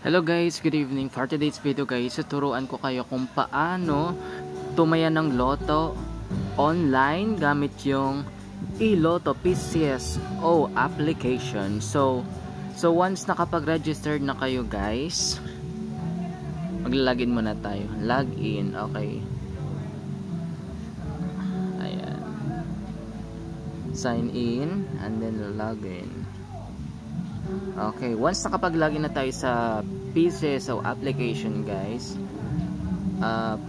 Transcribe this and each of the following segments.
Hello guys, good evening. For today's video guys, tuturuan ko kayo kung paano tumaya ng loto online gamit yung iLotto PCSO application. So once nakapag-registered na kayo guys, maglalagin muna tayo. Login, okay. Ayan. Sign in and then login. Okay, once nakapag-login na tayo sa PCSO application guys,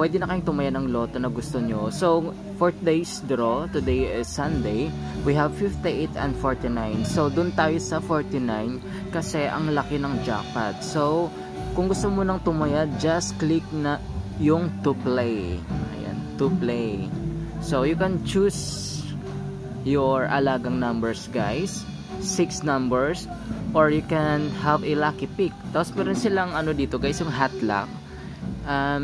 pwede na kayong tumaya ng loto na gusto nyo. So, for today's draw, today is Sunday, we have 58 and 49. So, dun tayo sa 49 kasi ang laki ng jackpot. So, kung gusto mo nang tumaya, just click na yung to play. Ayan, to play. So, you can choose your alagang numbers guys, 6 numbers, or you can have a lucky pick. Tapos meron silang ano dito guys, yung hot luck.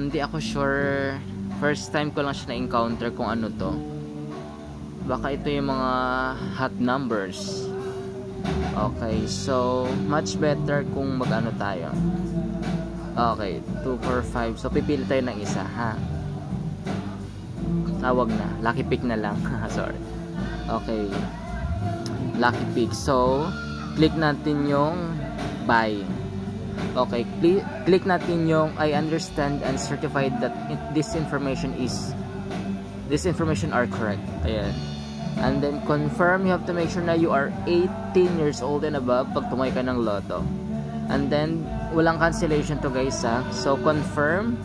Di ako sure, first time ko lang siya na-encounter kung ano to. Baka ito yung mga hot numbers. Okay, so much better kung mag-ano tayo. Okay, 2, 4, 5. So pipili tayo ng isa ha. Tawag na, lucky pick na lang. Sorry. Okay, lucky pick. So click natin yung buy. Okay, click natin yung I understand and certified that this information are correct. Ayan. And then confirm, you have to make sure na you are 18 years old and above pag tumay ka ng loto. And then walang cancellation to guys ha. So confirm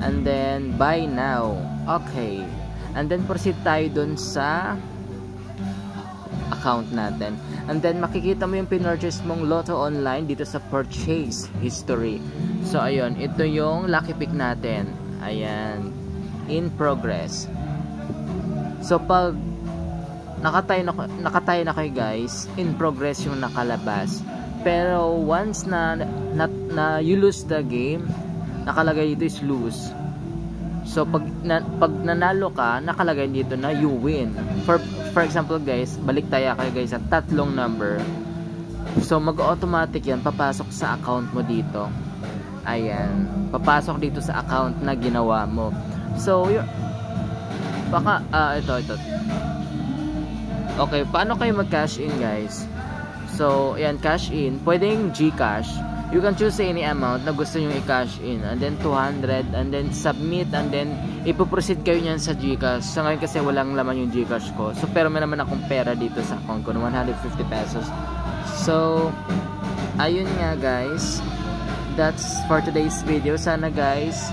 and then buy now. Okay. And then proceed tayo dun sa account natin. And then makikita mo yung pinurchase mong loto online dito sa purchase history. So ayun, ito yung lucky pick natin. Ayan, in progress. So pag nakatay na kayo guys, in progress yung nakalabas. Pero once na you lose the game, nakalagay dito is lose. So pag nanalo ka, nakalagay dito na you win. For example guys, balik tayo kayo guys sa tatlong number. So mag-automatic yan, papasok sa account mo dito. Ayan, papasok dito sa account na ginawa mo. So baka ito. Okay, paano kayo mag-cash in guys? So ayan, cash in, pwedeng GCash. You can choose any amount na gusto nyo i-cash in. And then 200. And then submit. And then ipoproceed kayo nyan sa GCash. Sa ngayon kasi walang laman yung GCash ko. So pero may naman akong pera dito sa account ko. 150 pesos. So ayun nga guys. That's for today's video. Sana guys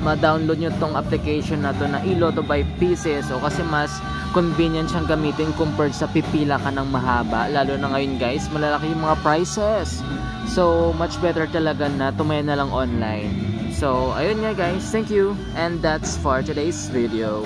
ma-download nyo tong application na to na iLotto by PCSO. Kasi mas convenient siyang gamitin compared sa pipila ka ng mahaba, lalo na ngayon guys, malalaki yung mga prices. So much better talaga na tumaya na lang online. So ayun nga guys, thank you, and that's for today's video.